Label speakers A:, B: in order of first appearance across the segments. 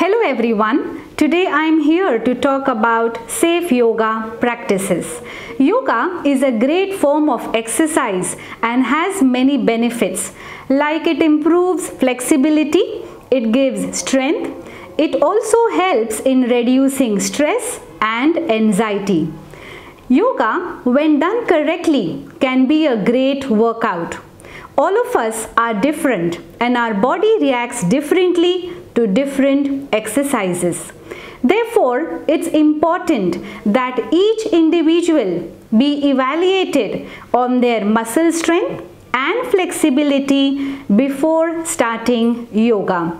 A: Hello everyone. Today I am here to talk about safe yoga practices. Yoga is a great form of exercise and has many benefits, like it improves flexibility, it gives strength, it also helps in reducing stress and anxiety. Yoga, when done correctly, can be a great workout. All of us are different and our body reacts differently to different exercises. Therefore, it's important that each individual be evaluated on their muscle strength and flexibility before starting yoga.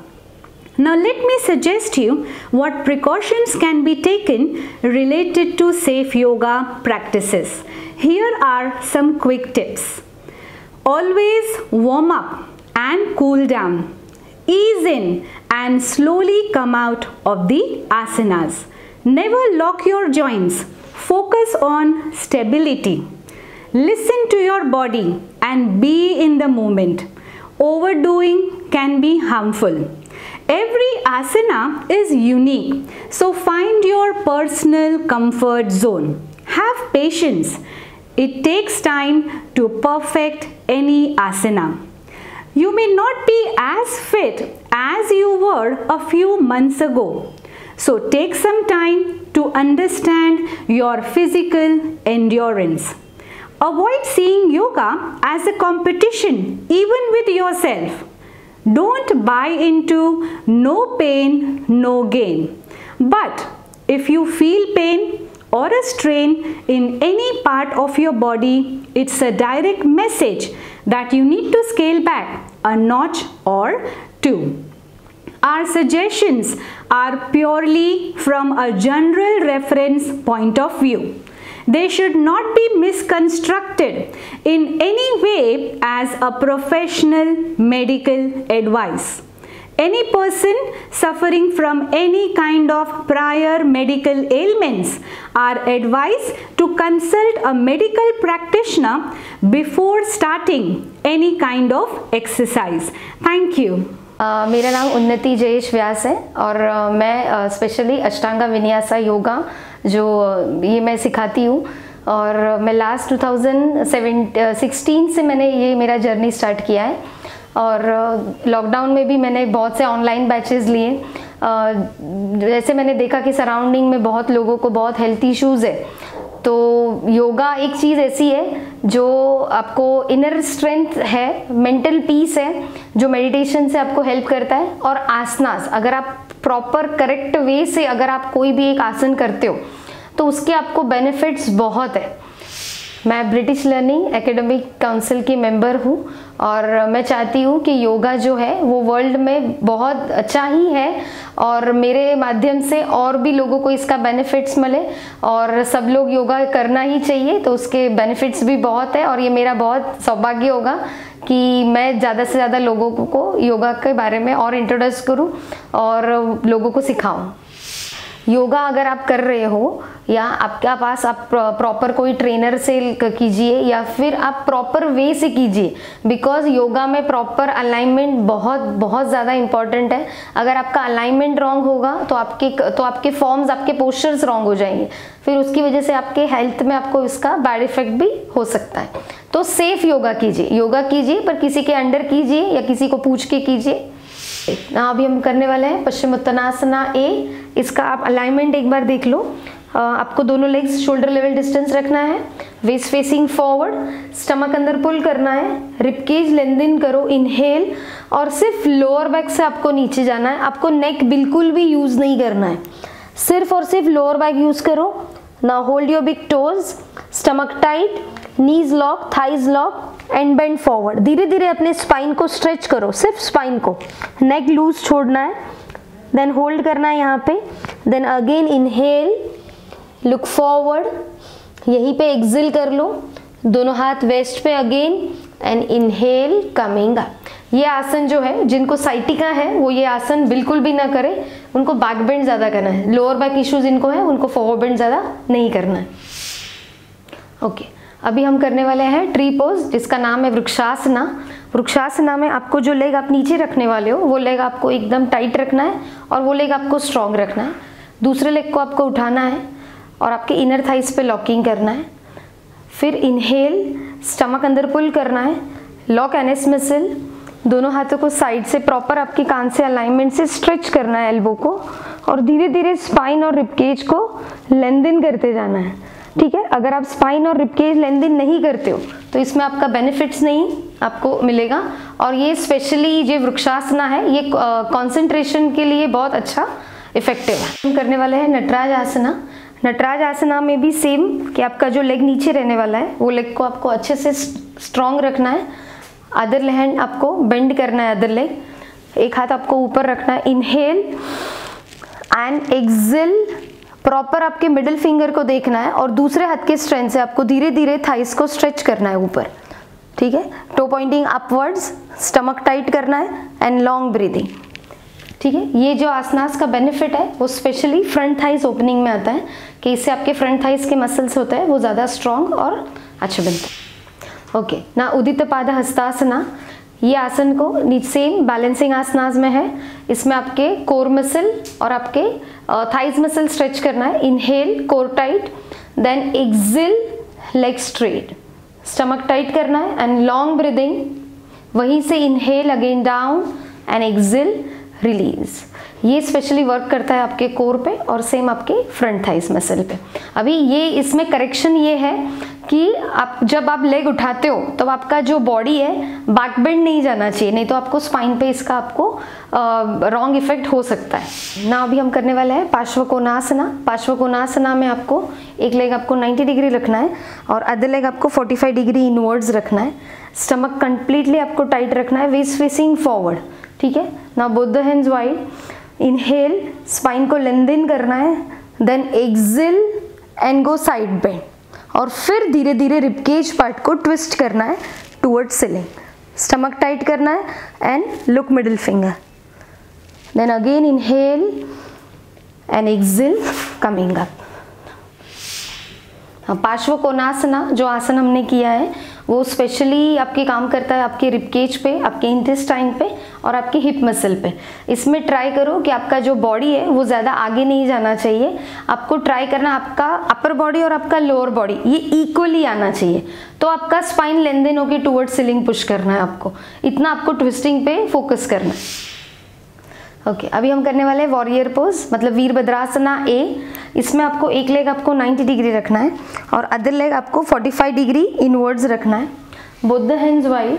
A: Now let me suggest you what precautions can be taken related to safe yoga practices. Here are some quick tips. Always warm up and cool down. Ease in and slowly come out of the asanas. Never lock your joints. Focus on stability. Listen to your body and be in the moment. Overdoing can be harmful. Every asana is unique, so find your personal comfort zone. Have patience. It takes time to perfect any asana. You may not be as fit as you were a few months ago. So take some time to understand your physical endurance. Avoid seeing yoga as a competition even with yourself. Don't buy into no pain, no gain. But if you feel pain or a strain in any part of your body, it's a direct message that you need to scale back a notch or two. Our suggestions are purely from a general reference point of view. They should not be misconstrued in any way as a professional medical advice. Any person suffering from any kind of prior medical ailments are advised to consult a medical practitioner before starting any kind of exercise. Thank you.
B: मेरा नाम उन्नति जयेश व्यास है और मैं specially अष्टांगा vinyasa yoga जो ये मैं सिखाती हूँ और मैं लास्ट 2016 से मैंने ये मेरा जर्नी स्टार्ट किया है और लॉकडाउन में भी मैंने बहुत से ऑनलाइन बैचेस लिए। जैसे मैंने देखा कि सराउंडिंग में बहुत लोगों को बहुत हेल्थ इश्यूज़ है, तो योगा एक चीज़ ऐसी है जो आपको इनर स्ट्रेंथ है, मेंटल पीस है, जो मेडिटेशन से आपको हेल्प करता है। और आसनास, अगर आप प्रॉपर करेक्ट वे से अगर आप कोई भी एक आसन करते हो तो उसके आपको बेनिफिट्स बहुत है। मैं ब्रिटिश लर्निंग एकेडमिक काउंसिल की मेंबर हूँ और मैं चाहती हूँ कि योगा जो है वो वर्ल्ड में बहुत अच्छा ही है और मेरे माध्यम से और भी लोगों को इसका बेनिफिट्स मिले और सब लोग योगा करना ही चाहिए, तो उसके बेनिफिट्स भी बहुत है। और ये मेरा बहुत सौभाग्य होगा कि मैं ज़्यादा से ज़्यादा लोगों को योगा के बारे में और इंट्रोड्यूस करूँ और लोगों को सिखाऊँ। योगा अगर आप कर रहे हो या आपके पास आप प्रॉपर कोई ट्रेनर से कीजिए या फिर आप प्रॉपर वे से कीजिए, बिकॉज योगा में प्रॉपर अलाइनमेंट बहुत ज़्यादा इंपॉर्टेंट है। अगर आपका अलाइनमेंट रॉन्ग होगा तो आपके फॉर्म्स, आपके पोस्चर्स रॉन्ग हो जाएंगे, फिर उसकी वजह से आपके हेल्थ में आपको इसका बैड इफेक्ट भी हो सकता है। तो सेफ योगा कीजिए पर किसी के अंडर कीजिए या किसी को पूछ के कीजिए। अभी हम करने वाले हैं पश्चिमोत्तानासना ए। इसका आप अलाइनमेंट एक बार देख लो। आपको दोनों लेग्स शोल्डर लेवल डिस्टेंस रखना है, वेस्ट फेसिंग फॉरवर्ड, स्टमक अंदर पुल करना है, रिबकेज लेंथन करो, इनहेल, और सिर्फ लोअर बैक से आपको नीचे जाना है। आपको नेक बिल्कुल भी यूज नहीं करना है, सिर्फ और सिर्फ लोअर बैक यूज करो। Now hold your big toes, stomach tight, knees lock, thighs lock and bend forward. धीरे धीरे अपने स्पाइन को स्ट्रेच करो, सिर्फ स्पाइन को, नेक लूज छोड़ना है, देन होल्ड करना है यहाँ पे, then again inhale, look forward, यहीं पे एक्सेल कर लो, दोनों हाथ वेस्ट पे again and inhale coming up. ये आसन जो है, जिनको साइटिका है वो ये आसन बिल्कुल भी ना करें, उनको बैक बेंड ज़्यादा करना है। लोअर बैक इश्यूज इनको है, उनको फॉरवर्ड बेंड ज़्यादा नहीं करना है। ओके, अभी हम करने वाले हैं ट्री पोज, जिसका नाम है वृक्षासना। वृक्षासना में आपको जो लेग आप नीचे रखने वाले हो वो लेग आपको एकदम टाइट रखना है और वो लेग आपको स्ट्रॉन्ग रखना है। दूसरे लेग को आपको उठाना है और आपके इनर थाइस पे लॉकिंग करना है। फिर इनहेल, स्टमक अंदर पुल करना है, लॉक एनएस मसल, दोनों हाथों को साइड से प्रॉपर आपके कान से अलाइनमेंट से स्ट्रेच करना है एल्बो को, और धीरे धीरे स्पाइन और रिबकेज को लेंथन करते जाना है। ठीक है, अगर आप स्पाइन और रिबकेज लेंथन नहीं करते हो तो इसमें आपका बेनिफिट्स नहीं आपको मिलेगा। और ये स्पेशली जो वृक्षासना है ये कंसंट्रेशन के लिए बहुत अच्छा इफेक्टिव है। हम करने वाले हैं नटराज आसना। नटराज आसना में भी सेम कि आपका जो लेग नीचे रहने वाला है वो लेग को आपको अच्छे से स्ट्रॉन्ग रखना है। अदर हैंड आपको बेंड करना है, अदर लेग, एक हाथ आपको ऊपर रखना है। इनहेल एंड एक्सेल, प्रॉपर आपके मिडिल फिंगर को देखना है और दूसरे हाथ के स्ट्रेंथ से आपको धीरे धीरे थाइस को स्ट्रेच करना है ऊपर। ठीक है, toe pointing upwards, stomach tight करना है एंड लॉन्ग ब्रीदिंग। ठीक है, ये जो आसनास का बेनिफिट है वो स्पेशली फ्रंट थाइस ओपनिंग में आता है कि इससे आपके फ्रंट थाइस के मसल्स होते हैं वो ज़्यादा स्ट्रॉन्ग और अच्छे बनते हैं। ओके ना, उदित पाद हस्तासना, ये आसन को सेम बैलेंसिंग आसनास में है। इसमें आपके कोर मसल और आपके थाइस मसल स्ट्रेच करना है। Inhale, core tight, then exhale, leg straight, stomach tight करना है एंड लॉन्ग ब्रीदिंग। वहीं से inhale again down and exhale, release. ये स्पेशली वर्क करता है आपके कोर पे और सेम आपके फ्रंट थाइस मसल पे। अभी ये इसमें करेक्शन ये है कि आप जब आप लेग उठाते हो तो आपका जो बॉडी है बैक बेंड नहीं जाना चाहिए, नहीं तो आपको स्पाइन पे इसका आपको रॉन्ग इफेक्ट हो सकता है ना। अभी हम करने वाले हैं पार्श्वकोणासना। पार्श्वकोणासना में आपको एक लेग आपको 90 डिग्री रखना है और अदर लेग आपको 45 डिग्री इनवर्ड्स रखना है। स्टमक कंप्लीटली आपको टाइट रखना है, वेस्ट फेसिंग फॉरवर्ड। ठीक है ना, both the hands wide. Inhale, spine को लेंथन करना है, then exhale and go side bend, और फिर धीरे धीरे रिबकेज पार्ट को ट्विस्ट करना है टुवर्ड्स सीलिंग। स्टमक टाइट करना है and look middle finger, then again inhale and exhale coming up. Parsvakonasana जो आसन हमने किया है वो स्पेशली आपके काम करता है आपके रिबकेज पे, आपके इंटेस्टाइन पे और आपके हिप मसल पे। इसमें ट्राई करो कि आपका जो बॉडी है वो ज़्यादा आगे नहीं जाना चाहिए। आपको ट्राई करना आपका अपर बॉडी और आपका लोअर बॉडी ये इक्वली आना चाहिए, तो आपका स्पाइन लेंथन होकर टुवर्ड्स सीलिंग पुश करना है आपको, इतना आपको ट्विस्टिंग पे फोकस करना है। ओके, अभी हम करने वाले हैं वॉरियर पोज, मतलब वीरभद्रासना ए। इसमें आपको एक लेग आपको 90 डिग्री रखना है और अदर लेग आपको 45 डिग्री इनवर्ड्स रखना है। Both the hands wide,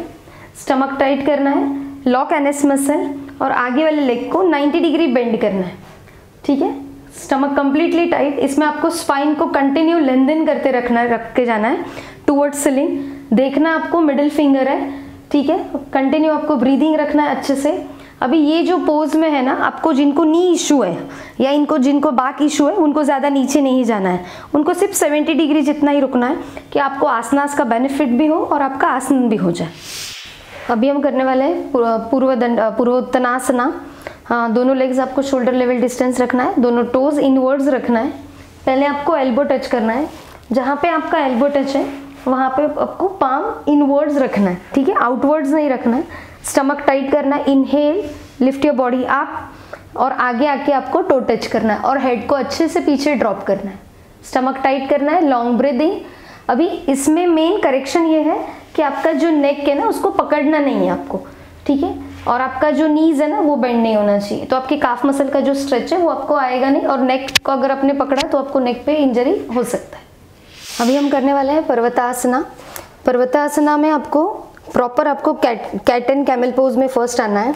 B: stomach tight करना है, लॉक एनएस मसल और आगे वाले लेग को 90 डिग्री बेंड करना है। ठीक है, स्टमक कंप्लीटली टाइट। इसमें आपको स्पाइन को कंटिन्यू लेंथन करते रखना है, रख के जाना है टुवर्ड्स सीलिंग। देखना आपको मिडिल फिंगर है। ठीक है, कंटिन्यू आपको ब्रीदिंग रखना है अच्छे से। अभी ये जो पोज में है ना, आपको जिनको नी इशू है या जिनको बैक इशू है उनको ज़्यादा नीचे नहीं जाना है, उनको सिर्फ 70 डिग्री जितना ही रुकना है कि आपको आसनास का बेनिफिट भी हो और आपका आसन भी हो जाए। अभी हम करने वाले हैं पूर्वोत्तानासना। हाँ, दोनों लेग्स आपको शोल्डर लेवल डिस्टेंस रखना है, दोनों टोज इनवर्ड्स रखना है। पहले आपको एल्बो टच करना है, जहाँ पे आपका एल्बो टच है वहाँ पे आपको पाम इनवर्ड्स रखना है। ठीक है, आउटवर्ड्स नहीं रखना है। स्टमक टाइट करना है, inhale, lift your body up और आगे आके आपको टो टच करना है और हेड को अच्छे से पीछे ड्रॉप करना है। स्टमक टाइट करना है, लॉन्ग ब्रीदिंग। अभी इसमें मेन करेक्शन ये है कि आपका जो नेक है ना उसको पकड़ना नहीं है आपको। ठीक है, और आपका जो नीज है ना वो बेंड नहीं होना चाहिए, तो आपके काफ मसल का जो स्ट्रेच है वो आपको आएगा नहीं और नेक को अगर आपने पकड़ा तो आपको नेक पे इंजरी हो सकता है। अभी हम करने वाले हैं पर्वतासना। पर्वतासना में आपको प्रॉपर आपको कैट एंड कैमल पोज में फर्स्ट आना है।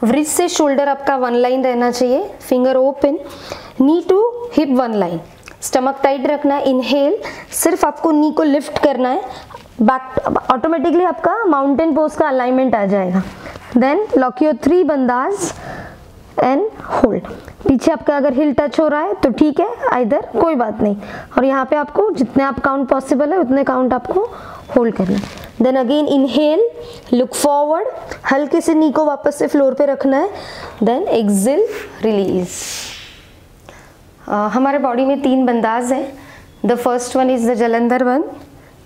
B: व्रिस्ट से शोल्डर आपका वन लाइन रहना चाहिए, finger open, knee to hip one line, stomach tight रखना है। इनहेल, सिर्फ आपको नी को लिफ्ट करना है, बैक ऑटोमेटिकली आपका माउंटेन पोज का अलाइनमेंट आ जाएगा। Then lock your 3 bandhas and hold. पीछे आपका अगर हिल टच हो रहा है तो ठीक है, आइदर कोई बात नहीं, और यहाँ पे आपको जितने आप काउंट पॉसिबल है उतने काउंट आपको होल्ड करना है। Then again inhale, look forward, हल्के से नी को वापस से फ्लोर पे रखना है। Then exhale, release. हमारे बॉडी में 3 बंदाज हैं। The first one is the Jalandhar one,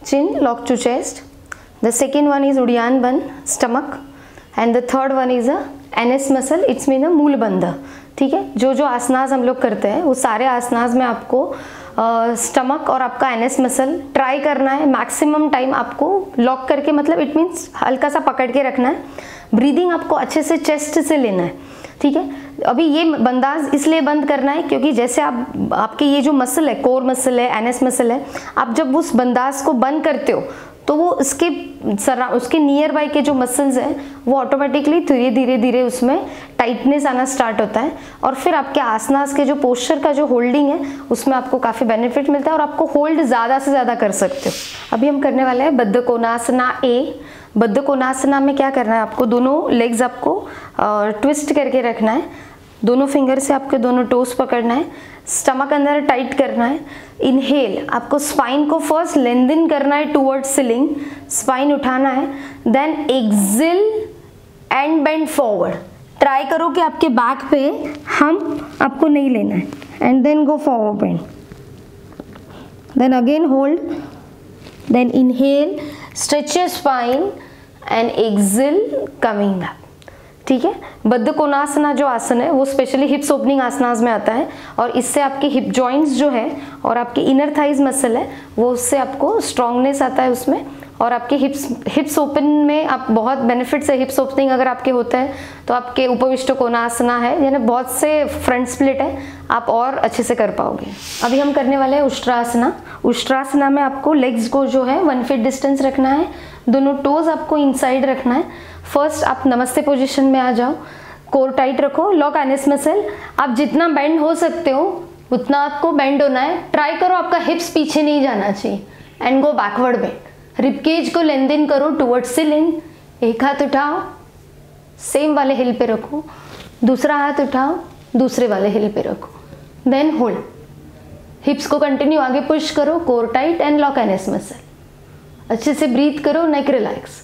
B: chin lock to chest, The second one is Udyan Bandh, stomach, and the third one is a NS muscle, it's mean a मूल बंध. ठीक है, जो जो आसनास हम लोग करते हैं वो सारे आसनास में आपको स्टमक और आपका NS मसल ट्राई करना है. मैक्सिमम टाइम आपको लॉक करके, मतलब इट मीन्स हल्का सा पकड़ के रखना है. ब्रीदिंग आपको अच्छे से चेस्ट से लेना है. ठीक है, अभी ये बंदाज इसलिए बंद करना है क्योंकि जैसे आपके ये जो मसल है, कोर मसल है, NS मसल है, आप जब उस बंदाज को बंद करते हो तो वो उसके नियर बाय के जो मसल्स हैं वो ऑटोमेटिकली धीरे धीरे उसमें टाइटनेस आना स्टार्ट होता है और फिर आपके आसनास के जो पोस्चर का जो होल्डिंग है उसमें आपको काफ़ी बेनिफिट मिलता है और आपको होल्ड ज़्यादा से ज़्यादा कर सकते हो. अभी हम करने वाले हैं बद्ध कोणासना ए. बद्ध कोणासना में क्या करना है, आपको दोनों लेग्स आपको ट्विस्ट करके रखना है. दोनों फिंगर से आपके दोनों टोस पकड़ना है. स्टमक अंदर टाइट करना है. इनहेल, आपको स्पाइन को फर्स्ट लेंथन करना है टूवर्ड्स सीलिंग, स्पाइन उठाना है. Then exhale and bend forward. Try करो कि आपके बैक पे आपको नहीं लेना है. And then go forward bend. Then again hold. Then inhale, stretch your spine and exhale coming back. ठीक है, बद्ध कोणासना जो आसन है वो स्पेशली हिप्स ओपनिंग आसनास में आता है और इससे आपकी हिप जॉइंट्स जो है और आपकी इनर थाइज मसल है वो उससे आपको स्ट्रांगनेस आता है उसमें और आपके हिप्स ओपन में आप बहुत बेनिफिट्स है. हिप्स ओपनिंग अगर आपके होते हैं तो आपके उपविष्ट कोणासना है, यानी बहुत से फ्रंट स्प्लिट है, आप और अच्छे से कर पाओगे. अभी हम करने वाले हैं उष्ट्रासना. उष्ट्रासना में आपको लेग्स को जो है 1 फीट डिस्टेंस रखना है. दोनों टोज आपको इनसाइड रखना है. फर्स्ट आप नमस्ते पोजीशन में आ जाओ. कोर टाइट रखो. Lock NS muscle. आप जितना बेंड हो सकते हो उतना आपको बेंड होना है. ट्राई करो आपका हिप्स पीछे नहीं जाना चाहिए. And go backward bend. Ribcage को लेंथन करो टुवर्ड्स सीलिंग. एक हाथ उठाओ, सेम वाले हिल पे रखो. दूसरा हाथ उठाओ, दूसरे वाले हिल पे रखो. Then hold. हिप्स को कंटिन्यू आगे पुश करो. Core tight and lock NS muscle. अच्छे से ब्रीथ करो. Neck relax.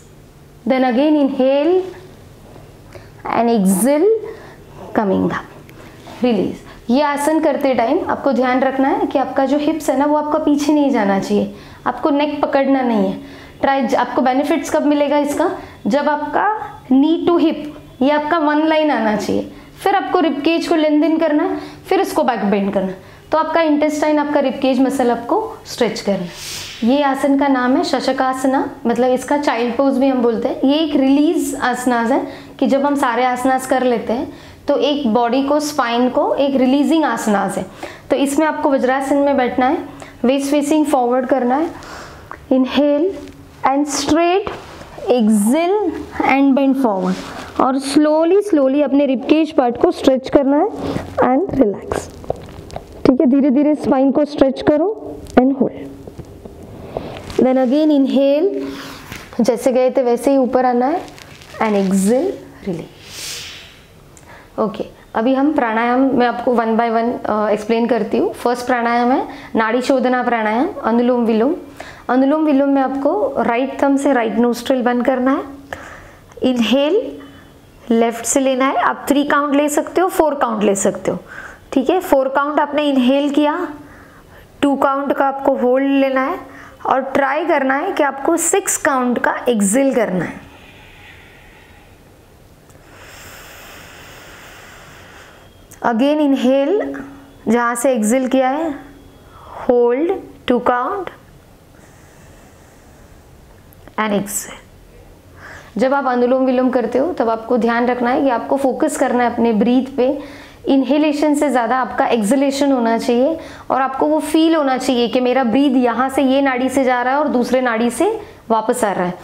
B: Then again inhale and exhale coming back. Release. ये आसन करते टाइम आपको ध्यान रखना है कि आपका जो हिप्स है ना वो आपका पीछे नहीं जाना चाहिए. आपको नेक पकड़ना नहीं है. ट्राई. आपको बेनिफिट्स कब मिलेगा इसका, जब आपका नी टू हिप ये आपका 1 लाइन आना चाहिए. फिर आपको रिबकेज को लेंथन करना है, फिर इसको बैक बेंड करना है. तो आपका इंटेस्टाइन, आपका रिबकेज मसल आपको स्ट्रेच करना है. ये आसन का नाम है शशकासना, मतलब इसका चाइल्ड पोज भी हम बोलते हैं. ये एक रिलीज आसनास है कि जब हम सारे आसनास कर लेते हैं तो एक बॉडी को, स्पाइन को एक रिलीजिंग आसनास है. तो इसमें आपको वज्रासन में बैठना है. वेस्ट फेसिंग फॉरवर्ड करना है. Inhale and straight. Exhale and bend forward और स्लोली अपने रिबकेज पार्ट को स्ट्रेच करना है एंड रिलैक्स. ठीक है, धीरे धीरे स्पाइन को स्ट्रेच करो and hold. Then again inhale, जैसे गए थे वैसे ही ऊपर आना है एंड एक्सेल रिलीज. ओके, अभी हम प्राणायाम में आपको 1 बाय 1 एक्सप्लेन करती हूँ. फर्स्ट प्राणायाम है नाड़ी शोधना प्राणायाम, अनुलोम विलोम. अनुलोम विलोम में आपको राइट थंब से राइट नोस्ट्रिल बंद करना है. इनहेल लेफ्ट से लेना है. आप 3 काउंट ले सकते हो, 4 काउंट ले सकते हो. ठीक है, 4 काउंट आपने इनहेल किया, 2 काउंट का आपको होल्ड लेना है और ट्राई करना है कि आपको 6 काउंट का एक्सेल करना है. अगेन इनहेल, जहाँ से एक्सेल किया है होल्ड 2 काउंट एंड एक्सेल. जब आप अनुलोम विलोम करते हो तब आपको ध्यान रखना है कि आपको फोकस करना है अपने ब्रीथ पे. इनहेलेशन से ज़्यादा आपका एक्सलेशन होना चाहिए और आपको वो फील होना चाहिए कि मेरा ब्रीथ यहाँ से ये नाड़ी से जा रहा है और दूसरे नाड़ी से वापस आ रहा है.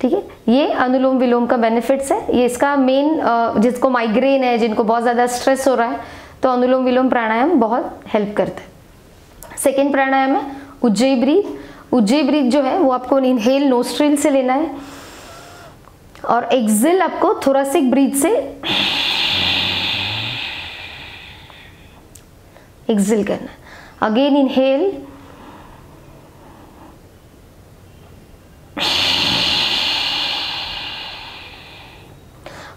B: ठीक है, ये अनुलोम विलोम का बेनिफिट्स है. ये इसका मेन, जिसको माइग्रेन है, जिनको बहुत ज़्यादा स्ट्रेस हो रहा है, तो अनुलोम विलोम प्राणायाम बहुत हेल्प करता है. सेकेंड प्राणायाम है उज्जयी ब्रीथ. उज्जयी ब्रीथ जो है वो आपको इनहेल नोस्ट्रिल से लेना है और एक्सेल आपको थोरासिक ब्रीथ से एक्सेल करना है. अगेन इनहेल,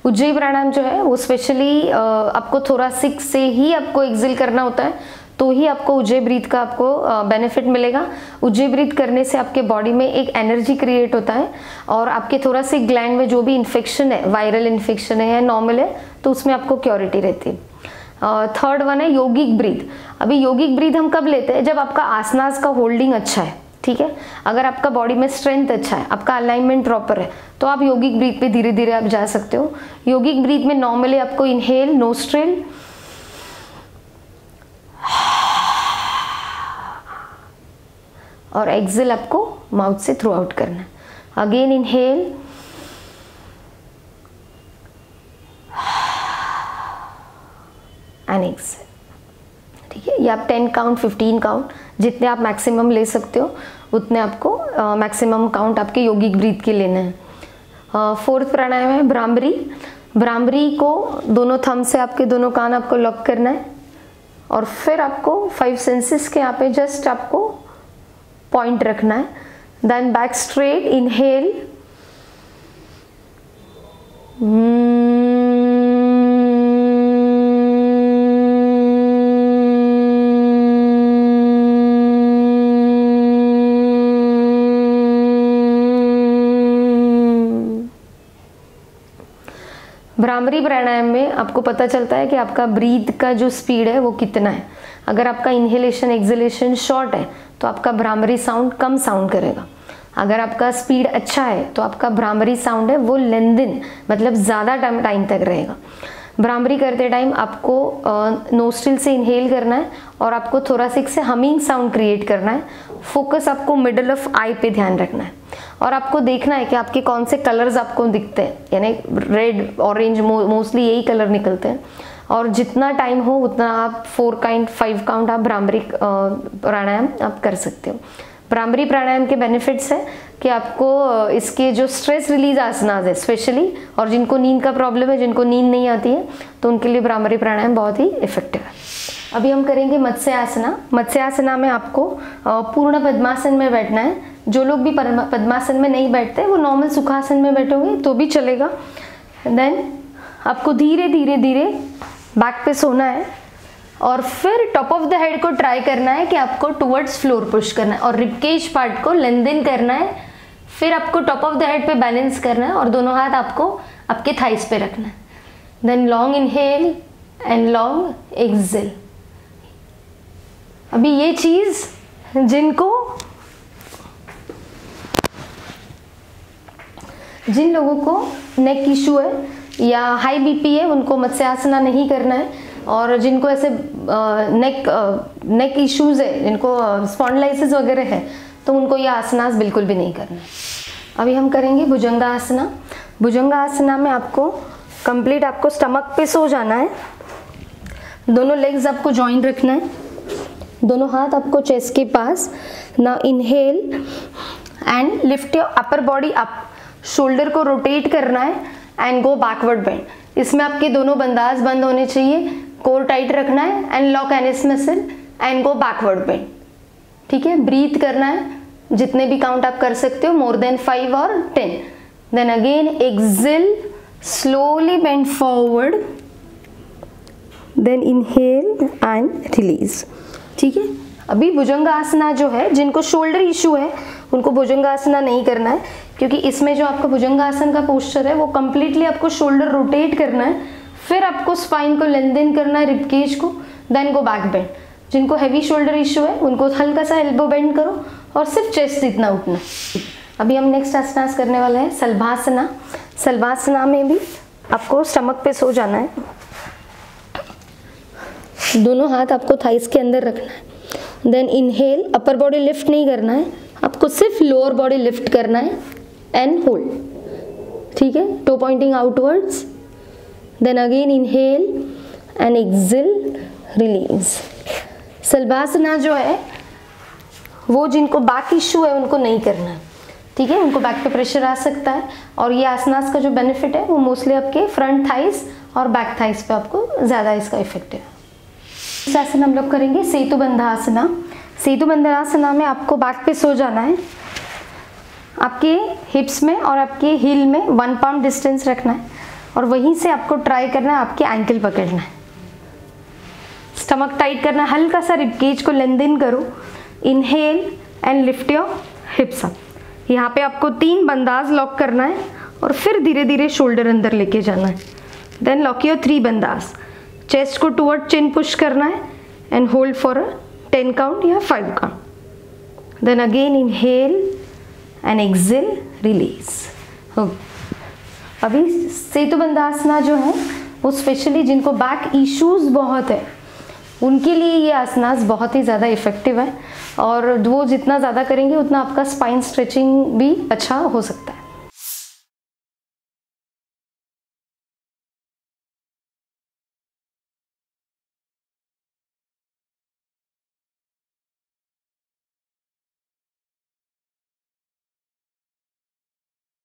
B: उज्जयी प्राणायाम जो है वो स्पेशली आपको थोरासिक से ही आपको एक्सेल करना होता है. तो ही आपको उज्जय ब्रीथ का आपको बेनिफिट मिलेगा। उज्जय ब्रीथ करने से आपके बॉडी में एक एनर्जी क्रिएट होता है और आपके थोड़ा सी ग्लैंड में जो भी इन्फेक्शन है, वायरल इन्फेक्शन है या नॉर्मल है, तो उसमें आपको क्योरिटी रहती है। थर्ड वन है योगिक ब्रीथ। अभी योगिक ब्रीथ हम कब लेते हैं? जब आपका आसनास का होल्डिंग अच्छा है, ठीक है। अगर आपका बॉडी में स्ट्रेंथ अच्छा है, आपका अलाइनमेंट प्रॉपर है, तो आप योगिक ब्रीथ पे धीरे धीरे आप जा सकते हो। योगिक ब्रीथ में नॉर्मली आपको इनहेल नोस्ट्रिल और एक्सेल आपको माउथ से थ्रू आउट करना है। अगेन इनहेल एंड एक्सेल, ठीक है। ये आप 10 काउंट 15 काउंट जितने आप मैक्सिमम ले सकते हो उतने आपको मैक्सिमम काउंट आपके योगिक ब्रीथ के लेने हैं। फोर्थ प्राणायाम है भ्रामरी। भ्रामरी को दोनों थंब से आपके दोनों कान आपको लॉक करना है और फिर आपको 5 सेंसेस के यहाँ पे जस्ट आपको पॉइंट रखना है। Then back straight, inhale Bhramari pranayama में आपको पता चलता है कि आपका ब्रीथ का जो स्पीड है वो कितना है। अगर आपका इनहेलेशन एक्सहेलेशन शॉर्ट है तो आपका भ्रामरी साउंड कम साउंड करेगा। अगर आपका स्पीड अच्छा है तो आपका भ्रामरी साउंड है वो लेंदिन मतलब ज़्यादा टाइम तक रहेगा। भ्रामरी करते टाइम आपको नोस्ट्रिल से इनहेल करना है और आपको थोरासिक से हमिंग साउंड क्रिएट करना है। फोकस आपको मिडल ऑफ आई पे ध्यान रखना है और आपको देखना है कि आपके कौन से कलर्स आपको दिखते हैं, यानी रेड ऑरेंज मोस्टली यही कलर निकलते हैं। और जितना टाइम हो उतना आप 4 काउंट 5 काउंट आप भ्रामरी प्राणायाम आप कर सकते हो। भ्रामरी प्राणायाम के बेनिफिट्स है कि आपको इसके जो स्ट्रेस रिलीज आसनास है स्पेशली, और जिनको नींद का प्रॉब्लम है, जिनको नींद नहीं आती है, तो उनके लिए भ्रामरी प्राणायाम बहुत ही इफेक्टिव है। अभी हम करेंगे मत्स्यासना। मत्स्यासना में आपको पूर्ण पद्मासन में बैठना है। जो लोग भी पद्मासन में नहीं बैठते वो नॉर्मल सुखासन में बैठोगे तो भी चलेगा। देन आपको धीरे धीरे धीरे बैक पे सोना है और फिर टॉप ऑफ द हेड को ट्राई करना है कि आपको टुवर्ड्स फ्लोर पुश करना है और रिबकेज पार्ट को लेंथन करना है। फिर आपको टॉप ऑफ द हेड पे बैलेंस करना है और दोनों हाथ आपको आपके थाइस पे रखना है। Then long inhale and long exhale. अभी ये चीज जिन लोगों को नेक इशू है या हाई बीपी है उनको मत्स्यासना नहीं करना है, और जिनको ऐसे नेक इश्यूज है, जिनको स्पॉन्डिलाइसिस वगैरह है, तो उनको ये आसनास बिल्कुल भी नहीं करना है। अभी हम करेंगे भुजंगासना। भुजंगासना में आपको कंप्लीट आपको स्टमक पे सो जाना है। दोनों लेग्स आपको जॉइन रखना है, दोनों हाथ आपको चेस्ट के पास। Now inhale and lift your upper body up, shoulder को रोटेट करना है एंड गो बैकवर्ड बेंड। इसमें आपके दोनों बंदाज बंद होने चाहिए, कोर टाइट रखना है and lock NS muscle and go backward bend, ठीक है। ब्रीथ करना है, जितने भी काउंट आप कर सकते हो, मोर देन 5 और 10। Then again exhale, slowly bend forward, then inhale and release, ठीक है। अभी भुजंगासना जो है, जिनको शोल्डर इशू है उनको भुजंगासना नहीं करना है, क्योंकि इसमें जो आपका भुजंगासन का पोस्चर है वो कंप्लीटली आपको शोल्डर रोटेट करना है, फिर आपको स्पाइन को लेंथन करना है, रिबकेज को, देन गो बैक बेंड। जिनको हैवी शोल्डर इशू है उनको हल्का सा एल्बो बेंड करो और सिर्फ चेस्ट इतना उठना। अभी हम नेक्स्ट आसनास करने वाले हैं सल्भासना। सल्भासना में भी आपको स्टमक पे सो जाना है, दोनों हाथ आपको थाइस के अंदर रखना है। Then inhale, upper body lift नहीं करना है, आपको सिर्फ लोअर बॉडी लिफ्ट करना है एंड होल्ड, ठीक है, toe pointing outwards. Then again inhale and exhale, release. Shalabhasana जो है वो जिनको बैक इश्यू है उनको नहीं करना है, ठीक है, उनको बैक पे प्रेशर आ सकता है। और ये आसनास का जो बेनिफिट है वो मोस्टली आपके फ्रंट थाइस और बैक थाइस पे आपको ज़्यादा इसका इफेक्ट है। इस आसन हम लोग करेंगे सेतुबंधासना। सेतुबंधासना में आपको बैक पे सो जाना है, आपके हिप्स में और आपके हील में 1 पाउंड डिस्टेंस रखना है और वहीं से आपको ट्राई करना है आपके एंकल पकड़ना है। स्टमक टाइट करना, हल्का सा रिबकेज को लेंथन करो, inhale and lift your hips up. यहाँ पे आपको 3 बंदाज लॉक करना है और फिर धीरे धीरे शोल्डर अंदर लेके जाना है। देन लॉक योर 3 बंदाज, चेस्ट को टुवर्ड चिन पुश करना है and hold for a 10 count या 5 count. Then again inhale and exhale, release. अभी सेतु बंदासना जो है वो स्पेशली जिनको बैक इश्यूज बहुत है उनके लिए ये आसनास बहुत ही ज़्यादा इफ़ेक्टिव है, और वो जितना ज़्यादा करेंगे उतना आपका स्पाइन स्ट्रेचिंग भी अच्छा हो सकता है।